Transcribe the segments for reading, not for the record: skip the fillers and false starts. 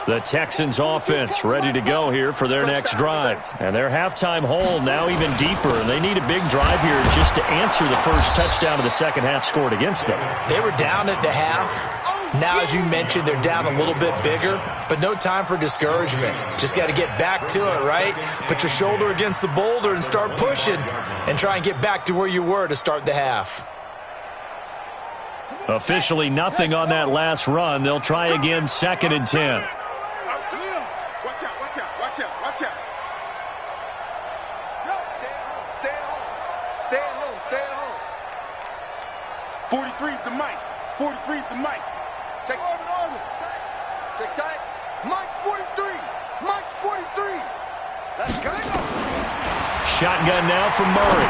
The Texans offense ready to go here for their next drive. And their halftime hole now even deeper. And they need a big drive here just to answer the first touchdown of the second half scored against them. They were down at the half. Now, as you mentioned, they're down a little bit bigger, but no time for discouragement. Just got to get back to it, right? Put your shoulder against the boulder and start pushing and try and get back to where you were to start the half. Officially nothing on that last run. They'll try again, 2nd and 10. Watch out. Stay at home. 43's the mic. Check orbit. Check tight. Mike's 43. Let's go. Shotgun now from Murray.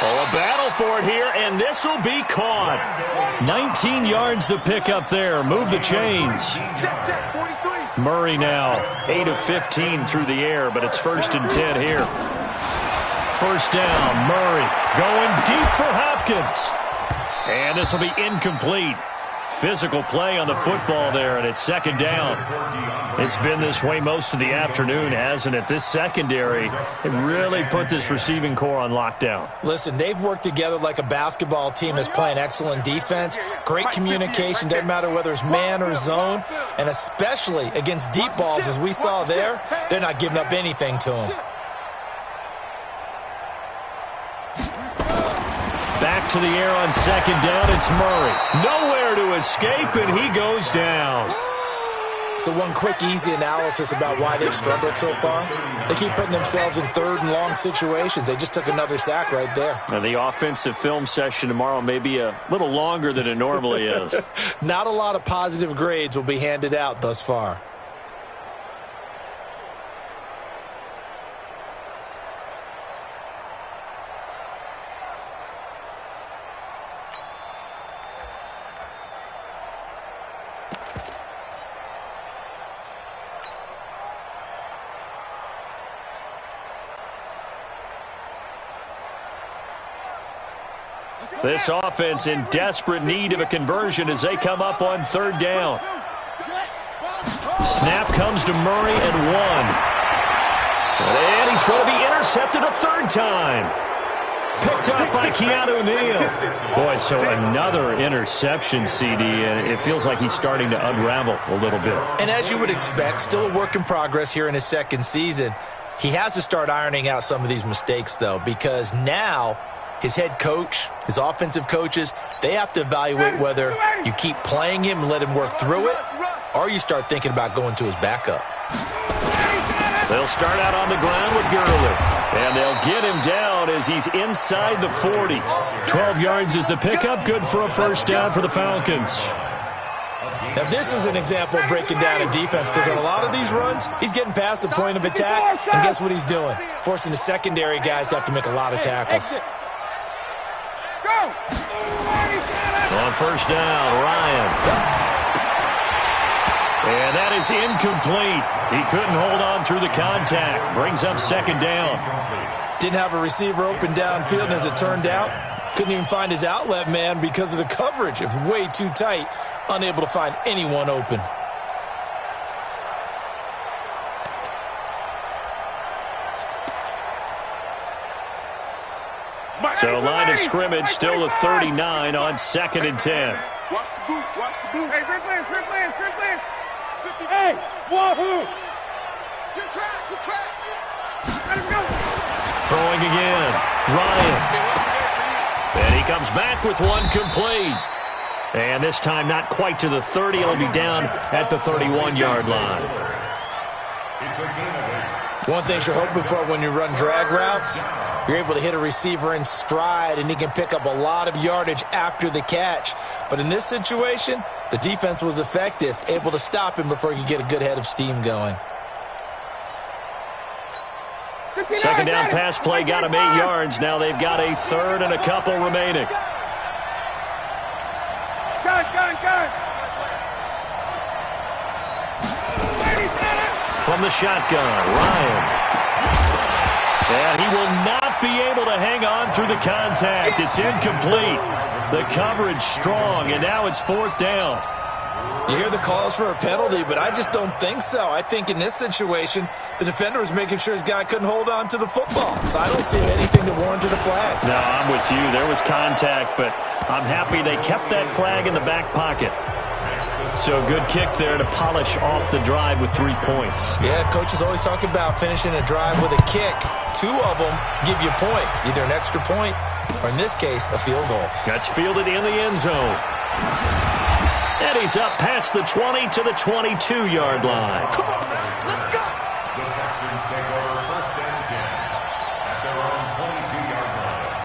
Oh, a battle for it here, and this will be caught. 19 yards the pickup there. Move the chains. Check, 43. Murray now 8 of 15 through the air, but it's 1st and 10 here. First down, Murray going deep for Hopkins. And this will be incomplete. Physical play on the football there, and it's 2nd down. It's been this way most of the afternoon, hasn't it? This secondary, it really put this receiving core on lockdown. Listen, they've worked together like a basketball team that's playing excellent defense. Great communication, doesn't matter whether it's man or zone, and especially against deep balls, as we saw there, they're not giving up anything to them. Back to the air on 2nd down, it's Murray. Nowhere to escape, and he goes down. So one quick, easy analysis about why they've struggled so far. They keep putting themselves in 3rd and long situations. They just took another sack right there. And the offensive film session tomorrow may be a little longer than it normally is. Not a lot of positive grades will be handed out thus far. This offense in desperate need of a conversion as they come up on 3rd down. Snap comes to Murray at 1. And he's going to be intercepted a 3rd time. Picked up by Keanu Neal. Boy, so another interception, CD, and it feels like he's starting to unravel a little bit. And as you would expect, still a work in progress here in his 2nd season. He has to start ironing out some of these mistakes, though, because now his head coach, his offensive coaches, they have to evaluate whether you keep playing him and let him work through it, or you start thinking about going to his backup. They'll start out on the ground with Gurley, and they'll get him down as he's inside the 40. 12 yards is the pickup, good for a 1st down for the Falcons. Now, this is an example of breaking down a defense, because on a lot of these runs, he's getting past the point of attack, and guess what he's doing? Forcing the secondary guys to have to make a lot of tackles. On 1st down, Ryan. And that is incomplete. He couldn't hold on through the contact. Brings up 2nd down. Didn't have a receiver open downfield, and as it turned out, couldn't even find his outlet man because of the coverage. It was way too tight, unable to find anyone open. So line of scrimmage still at 39 on 2nd and 10. Watch the boot. Hey, straight play. Hey, wahoo! Get track. Let's go. Throwing again, Ryan. And he comes back with one complete. And this time not quite to the 30. It'll be down at the 31-yard line. One thing you're hoping for when you run drag routes, you're able to hit a receiver in stride, and he can pick up a lot of yardage after the catch. But in this situation, the defense was effective, able to stop him before he could get a good head of steam going. 2nd down pass play got him 8 yards. Now they've got a 3rd and a couple remaining. From the shotgun, Ryan. And he will not be able to hang on through the contact. It's incomplete. The coverage strong, and now it's 4th down. You hear the calls for a penalty, but I just don't think so. I think in this situation, the defender was making sure his guy couldn't hold on to the football. So I don't see anything to warrant a flag. No, I'm with you. There was contact, but I'm happy they kept that flag in the back pocket. So good kick there to polish off the drive with 3 points. Yeah, coaches always talk about finishing a drive with a kick. 2 of them give you points, either an extra point or, in this case, a field goal. That's fielded in the end zone. And he's up past the 20 to the 22-yard line. Come on, let's go. The Texans take over 1st and 10 at their own 22-yard line.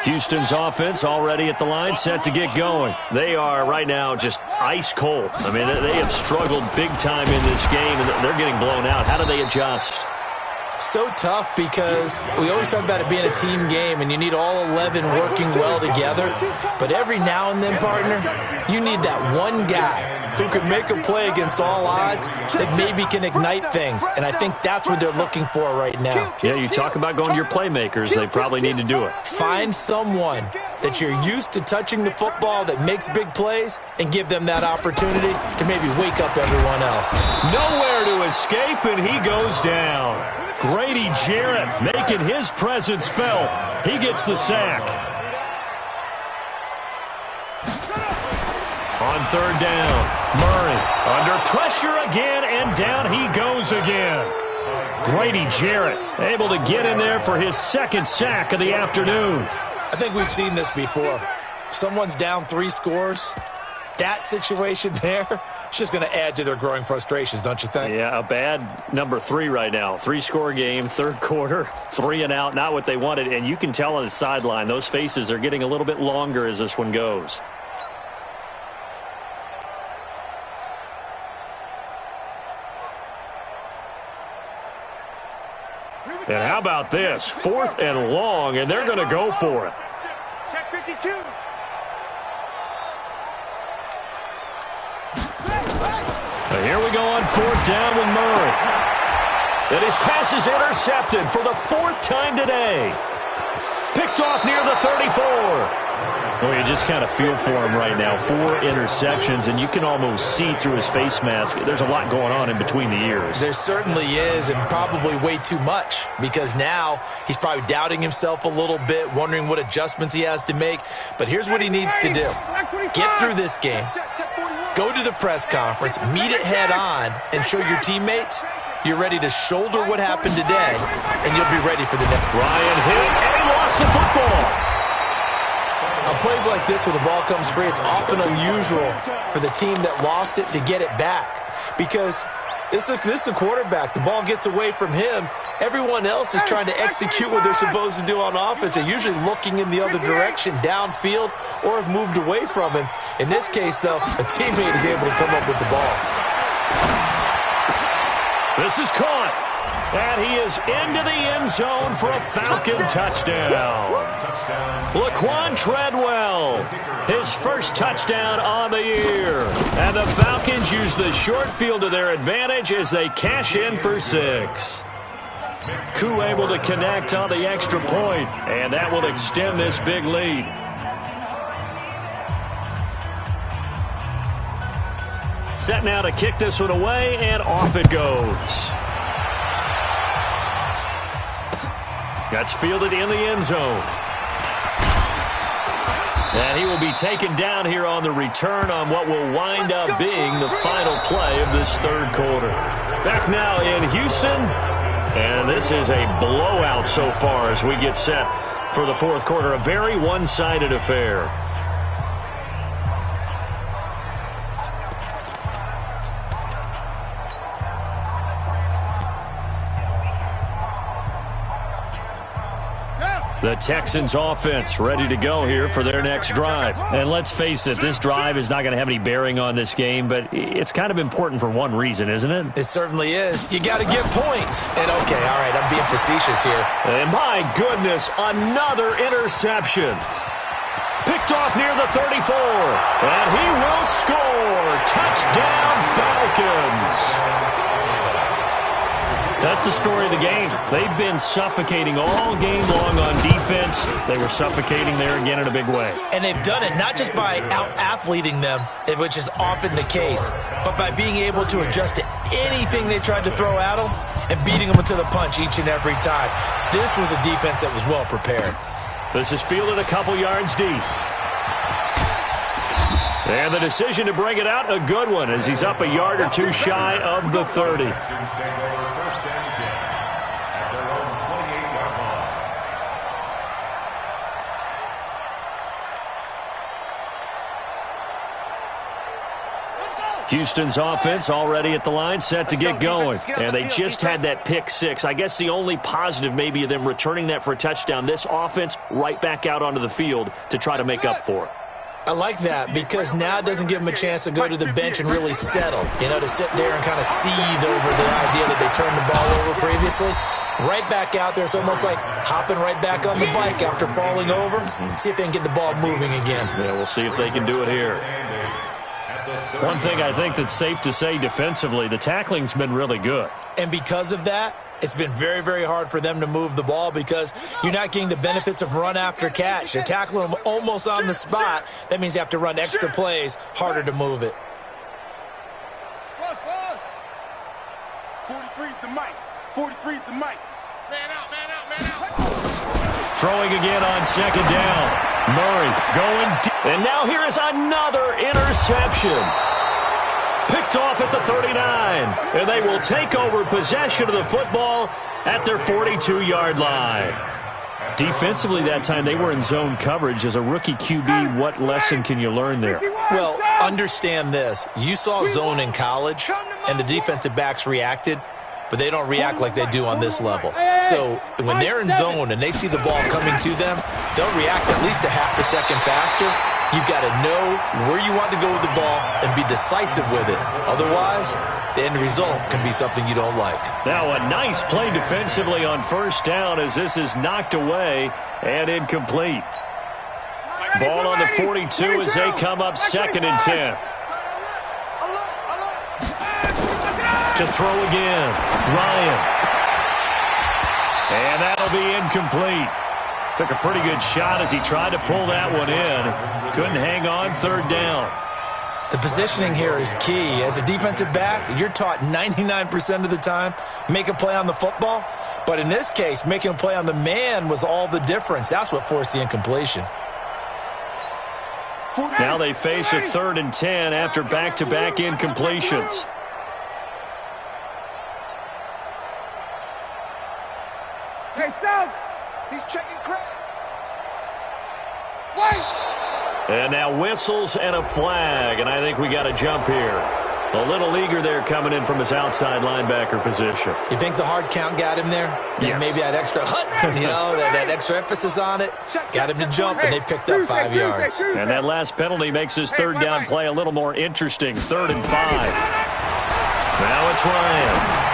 Houston's offense already at the line, set to get going. They are right now just ice cold. I mean, they have struggled big time in this game, and they're getting blown out. How do they adjust? So tough because we always talk about it being a team game and you need all 11 working well together. But every now and then, partner, you need that one guy who can make a play against all odds that maybe can ignite things. And I think that's what they're looking for right now. Yeah, you talk about going to your playmakers. They probably need to do it. Find someone that you're used to touching the football that makes big plays and give them that opportunity to maybe wake up everyone else. Nowhere to escape, and he goes down. Grady Jarrett making his presence felt. He gets the sack. On 3rd down, Murray under pressure again, and down he goes again. Grady Jarrett able to get in there for his 2nd sack of the afternoon. I think we've seen this before. Someone's down 3 scores. That situation there, it's just going to add to their growing frustrations, don't you think? Yeah, a bad number 3 right now. 3-score game, 3rd quarter, 3 and out, not what they wanted. And you can tell on the sideline, those faces are getting a little bit longer as this one goes. And how about this? 4th and long, and they're going to go for it. Check 52. Here we go on 4th down with Murray. And his pass is intercepted for the 4th time today. Picked off near the 34. Well, you just kind of feel for him right now. 4 interceptions, and you can almost see through his face mask. There's a lot going on in between the ears. There certainly is, and probably way too much, because now he's probably doubting himself a little bit, wondering what adjustments he has to make. But here's what he needs to do. Get through this game, go to the press conference, meet it head on, and show your teammates you're ready to shoulder what happened today, and you'll be ready for the next. Ryan hit, and he lost the football. On plays like this, when the ball comes free, it's often unusual for the team that lost it to get it back. Because this is the quarterback. The ball gets away from him. Everyone else is trying to execute what they're supposed to do on offense. They're usually looking in the other direction, downfield, or have moved away from him. In this case, though, a teammate is able to come up with the ball. This is caught. And he is into the end zone for a Falcon touchdown. Laquan Treadwell, his first touchdown on the year. And the Falcons use the short field to their advantage as they cash in for 6. Koo able to connect on the extra point, and that will extend this big lead. Set now to kick this one away, and off it goes. That's fielded in the end zone. And he will be taken down here on the return on what will wind up being the final play of this 3rd quarter. Back now in Houston. And this is a blowout so far as we get set for the 4th quarter. A very one-sided affair. The Texans offense ready to go here for their next drive. And let's face it, this drive is not going to have any bearing on this game, but it's kind of important for one reason, isn't it? It certainly is. You got to get points. And okay, all right, I'm being facetious here. And my goodness, another interception. Picked off near the 34. And he will score. Touchdown, Falcons. That's the story of the game. They've been suffocating all game long on defense. They were suffocating there again in a big way. And they've done it not just by out-athleting them, which is often the case, but by being able to adjust to anything they tried to throw at them and beating them to the punch each and every time. This was a defense that was well prepared. This is fielded a couple yards deep. And the decision to bring it out, a good one, as he's up a yard or two shy of the 30. Houston's offense already at the line, set to get going. And they just had that pick six. I guess the only positive maybe of them returning that for a touchdown. This offense right back out onto the field to try to make up for it. I like that because now it doesn't give them a chance to go to the bench and really settle. You know, to sit there and kind of seethe over the idea that they turned the ball over previously. Right back out there. It's almost like hopping right back on the bike after falling over. See if they can get the ball moving again. Yeah, we'll see if they can do it here. One thing I think that's safe to say defensively, the tackling's been really good. And because of that, it's been very, very hard for them to move the ball because you're not getting the benefits of run after catch. You're tackling them almost on the spot. That means you have to run extra plays, harder to move it. 43's the mic. 43's the mic. Man out, man out, man out. Throwing again on second down. Murray going deep. And now here is another interception. Picked off at the 39. And they will take over possession of the football at their 42-yard line. Defensively that time, they were in zone coverage. As a rookie QB, what lesson can you learn there? Well, understand this. You saw zone in college, and the defensive backs reacted, but they don't react like they do on this level. So when they're in zone and they see the ball coming to them, they'll react at least a half a second faster. You've got to know where you want to go with the ball and be decisive with it. Otherwise, the end result can be something you don't like. Now a nice play defensively on first down as this is knocked away and incomplete. Ball on the 42 as they come up second and 10. To throw again, Ryan. And that'll be incomplete. Took a pretty good shot as he tried to pull that one in. Couldn't hang on, third down. The positioning here is key. As a defensive back, you're taught 99% of the time, make a play on the football. But in this case, making a play on the man was all the difference. That's what forced the incompletion. Now they face a 3rd and 10 after back-to-back incompletions. Hey, South, he's checking crowd. Wait! And now whistles and a flag, and I think we got a jump here. The little leaguer there coming in from his outside linebacker position. You think the hard count got him there? Yes. Maybe that extra that extra emphasis on it got him to jump, and they picked up 5 yards. And that last penalty makes his third down play a little more interesting. 3rd and 5. Now it's Ryan.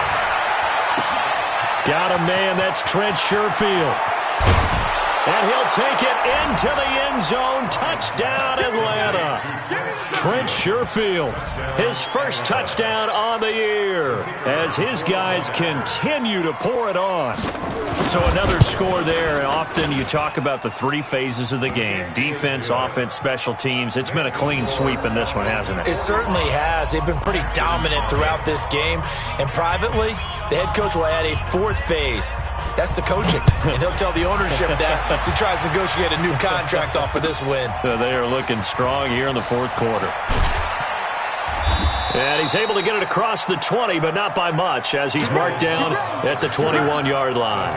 Got a man, that's Trent Sherfield. And he'll take it into the end zone. Touchdown, Atlanta. Trent Sherfield, his first touchdown on the year as his guys continue to pour it on. So another score there. And often you talk about the 3 phases of the game. Defense, offense, special teams. It's been a clean sweep in this one, hasn't it? It certainly has. They've been pretty dominant throughout this game. And privately, the head coach will add a 4th phase. That's the coaching. And he'll tell the ownership that as he tries to negotiate a new contract off of this win. They are looking strong here in the 4th quarter. And he's able to get it across the 20, but not by much, as he's marked down at the 21-yard line.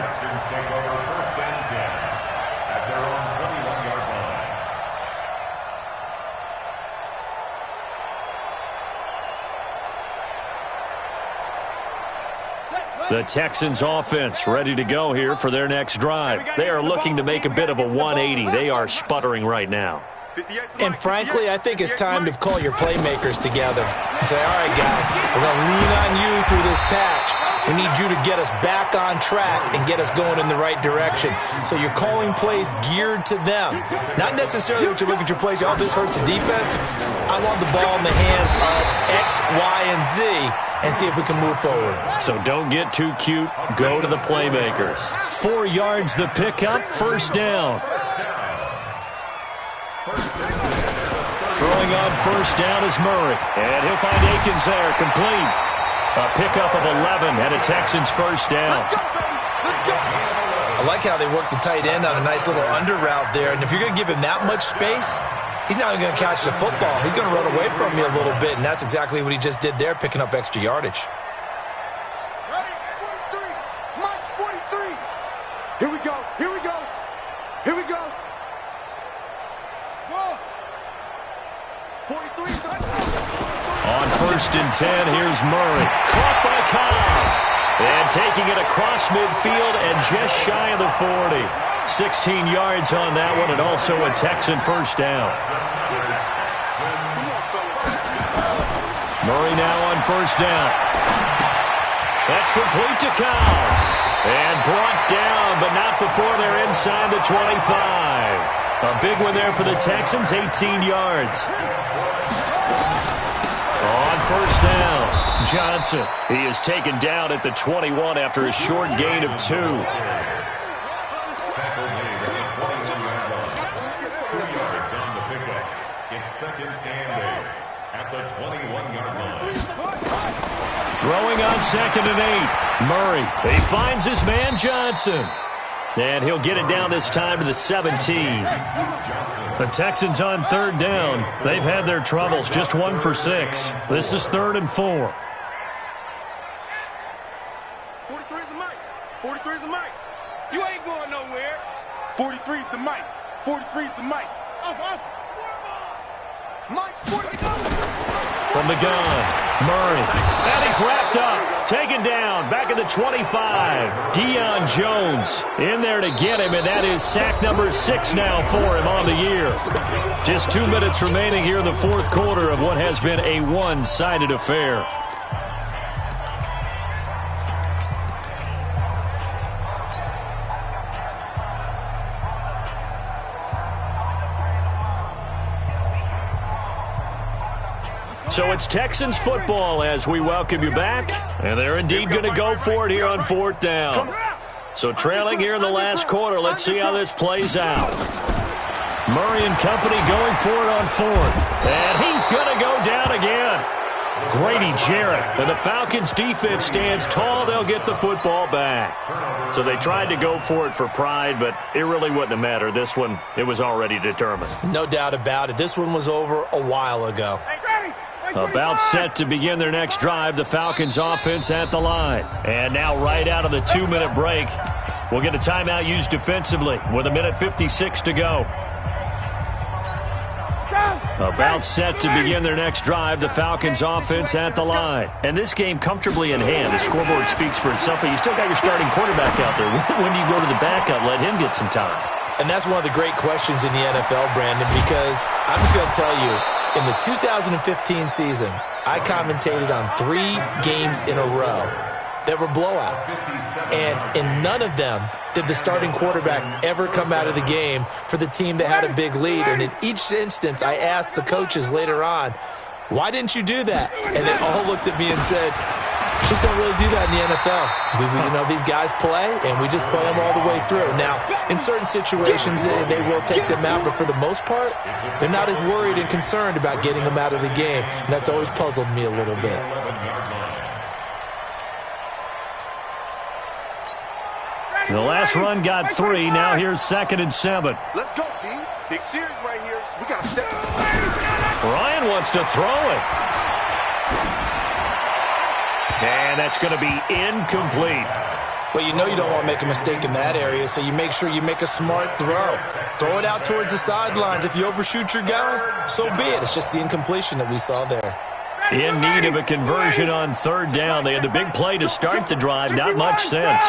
The Texans offense ready to go here for their next drive. They are looking to make a bit of a 180. They are sputtering right now. And frankly, I think it's time to call your playmakers together and say, all right, guys, we're going to lean on you through this patch. We need you to get us back on track and get us going in the right direction. So you're calling plays geared to them. Not necessarily what you look at your plays, oh, this hurts the defense. I want the ball in the hands of X, Y, and Z and see if we can move forward. So don't get too cute. Go to the playmakers. 4 yards the pickup, first down. Throwing on first down is Murray. And he'll find Akins there, complete. A pickup of 11 and a Texans first down. I like how they work the tight end on a nice little under route there. And if you're going to give him that much space, he's not going to catch the football. He's going to run away from you a little bit, and that's exactly what he just did there, picking up extra yardage. Ready? 43. Mike's 43. Here we go. Here we go. Here we go. Go. 43. On first and 10, here's Murray. Caught by Cobb. And taking it across midfield and just shy of the 40. 16 yards on that one, and also a Texan first down. Murray now on first down. That's complete to Cobb. And brought down, but not before they're inside the 25. A big one there for the Texans, 18 yards. On first down, Johnson. He is taken down at the 21 after a short gain of 2. Tackle made at the 21-yard line. 2 yards on the pickup. It's second and 8 at the 21-yard line. Throwing on second and 8. Murray. He finds his man Johnson. And he'll get it down this time to the 17. The Texans on third down. They've had their troubles. Just 1 for 6. This is 3rd and 4. 43 is the mic. 43 is the mic. You ain't going nowhere. 43 is the mic. 43 is the mic. Off. Mike's 40 to go. From the gun, Murray. And he's wrapped up. Taken down. Back at the 25. Deion Jones in there to get him. And that is sack number 6 now for him on the year. Just 2 minutes remaining here in the 4th quarter of what has been a one-sided affair. So it's Texans football as we welcome you back. And they're indeed going to go for it here on 4th down. So trailing here in the last quarter, let's see how this plays out. Murray and company going for it on 4th. And he's going to go down again. Grady Jarrett. And the Falcons defense stands tall. They'll get the football back. So they tried to go for it for pride, but it really wouldn't have mattered. This one, it was already determined. No doubt about it. This one was over a while ago. About set to begin their next drive, the Falcons offense at the line. And now right out of the 2-minute break, we'll get a timeout used defensively with 1:56 to go. About set to begin their next drive, the Falcons offense at the line. And this game comfortably in hand. The scoreboard speaks for itself, but you still got your starting quarterback out there. When do you go to the backup, let him get some time? And that's one of the great questions in the NFL, Brandon, because I'm just going to tell you, in the 2015 season, I commentated on 3 games in a row that were blowouts. And in none of them did the starting quarterback ever come out of the game for the team that had a big lead. And in each instance, I asked the coaches later on, why didn't you do that? And they all looked at me and said, just don't really do that in the NFL. These guys play, and we just play them all the way through. Now, in certain situations, they will take them out, but for the most part, they're not as worried and concerned about getting them out of the game. And that's always puzzled me a little bit. The last run got 3. Now here's 2nd and 7. Let's go, D. Big series right here. We got to step. Ryan wants to throw it. And that's going to be incomplete. Well, you know you don't want to make a mistake in that area, so you make sure you make a smart throw. Throw it out towards the sidelines. If you overshoot your guy, so be it. It's just the incompletion that we saw there. In need of a conversion on 3rd down. They had the big play to start the drive. Not much sense.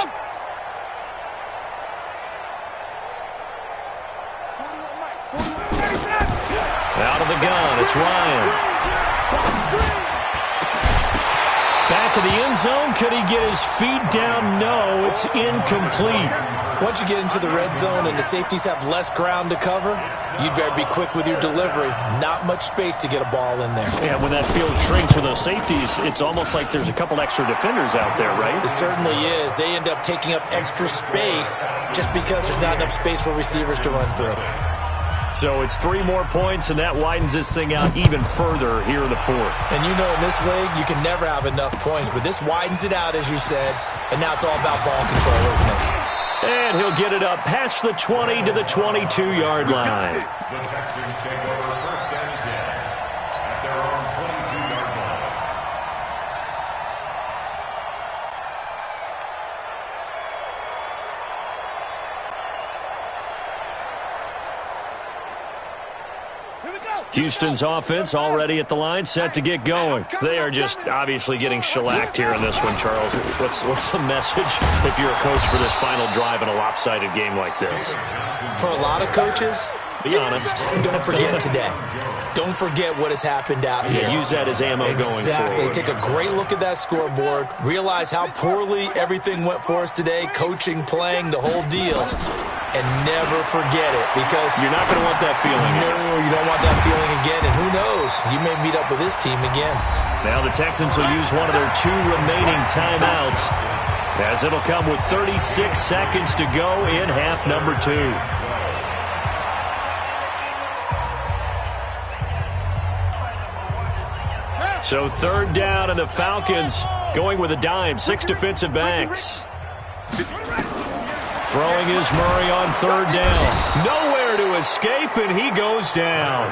Out of the gun, it's Ryan. Back of the end zone. Could he get his feet down? No, it's incomplete. Once you get into the red zone and the safeties have less ground to cover, you'd better be quick with your delivery. Not much space to get a ball in there. Yeah, when that field shrinks with those safeties, it's almost like there's a couple extra defenders out there, right? It certainly is. They end up taking up extra space just because there's not enough space for receivers to run through. So it's 3 more points, and that widens this thing out even further here in the fourth. And you know in this league, you can never have enough points, but this widens it out, as you said, and now it's all about ball control, isn't it? And he'll get it up past the 20 to the 22-yard line. The Texans take over first and 10 at their own 22-yard line. Houston's offense already at the line, set to get going. They are just obviously getting shellacked here in this one, Charles. What's the message if you're a coach for this final drive in a lopsided game like this? For a lot of coaches, be honest. Don't forget today. Don't forget what has happened out here. Yeah, use that as ammo going forward. Exactly. Take a great look at that scoreboard. Realize how poorly everything went for us today, coaching, playing, the whole deal. And never forget it, because you're not going to want that feeling. No, you don't want that feeling again. And who knows? You may meet up with this team again. Now the Texans will use one of their 2 remaining timeouts, as it'll come with 36 seconds to go in half number 2. So 3rd down, and the Falcons going with a dime. 6 defensive backs. Throwing is Murray on 3rd down. Nowhere to escape, and he goes down.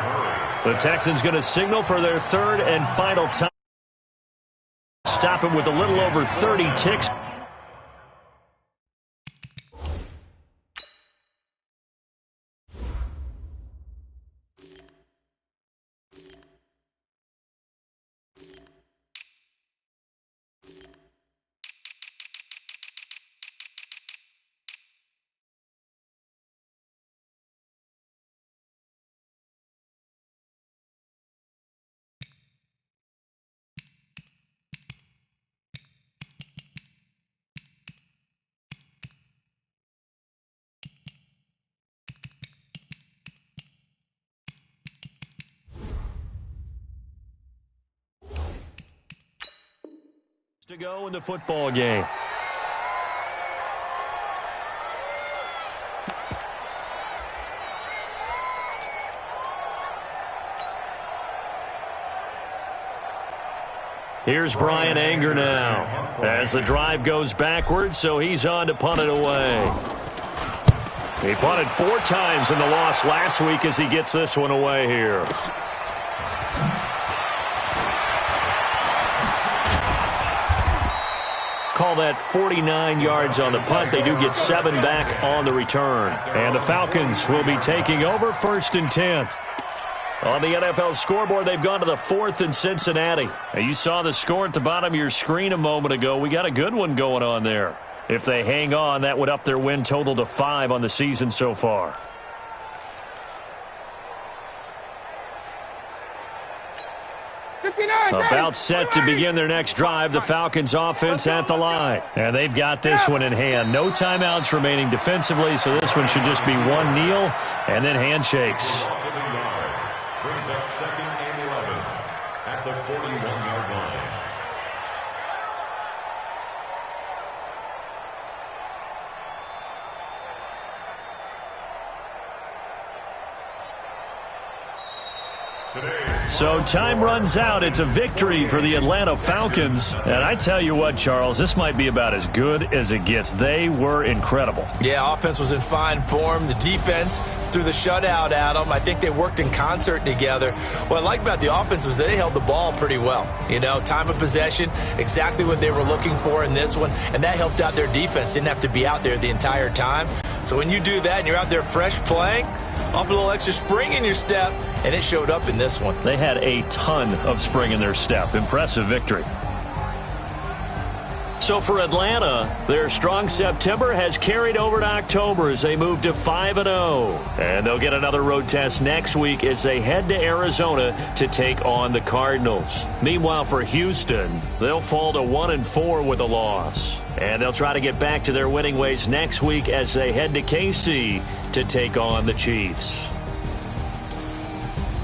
The Texans going to signal for their 3rd and final time. Stop him with a little over 30 ticks. To go in the football game. Here's Brian Anger now as the drive goes backwards, so he's on to punt it away. He punted 4 times in the loss last week as he gets this one away here. Call that 49 yards on the punt. They do get 7 back on the return. And the Falcons will be taking over 1st and 10. On the NFL scoreboard, they've gone to the 4th in Cincinnati. Now, you saw the score at the bottom of your screen a moment ago. We got a good one going on there. If they hang on, that would up their win total to 5 on the season so far. About set to begin their next drive, the Falcons offense at the line. And they've got this one in hand. No timeouts remaining defensively, so this one should just be one kneel and then handshakes. Brings up 2nd and 11 at the 41-yard line. So time runs out. It's a victory for the Atlanta Falcons. And I tell you what, Charles, this might be about as good as it gets. They were incredible. Yeah, offense was in fine form. The defense threw the shutout at them. I think they worked in concert together. What I like about the offense was they held the ball pretty well. You know, time of possession, exactly what they were looking for in this one. And that helped out their defense. Didn't have to be out there the entire time. So when you do that and you're out there fresh playing, off a little extra spring in your step, and it showed up in this one. They had a ton of spring in their step. Impressive victory. So for Atlanta, their strong September has carried over to October as they move to 5-0. And they'll get another road test next week as they head to Arizona to take on the Cardinals. Meanwhile, for Houston, they'll fall to 1-4 with a loss. And they'll try to get back to their winning ways next week as they head to KC to take on the Chiefs.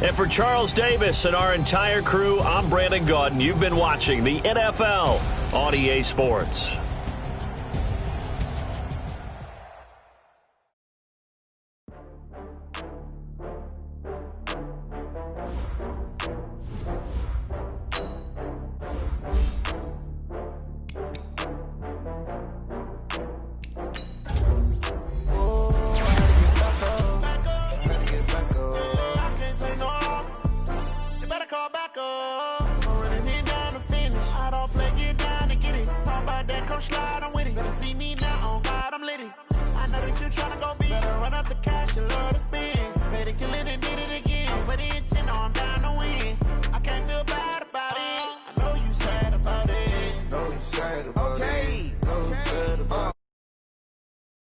And for Charles Davis and our entire crew, I'm Brandon Gaudin. You've been watching the NFL on EA Sports. Slide, I'm with it. Better see me now, on God, I'm litty. I know that you're trying to go big. Better run up the cash, you love this.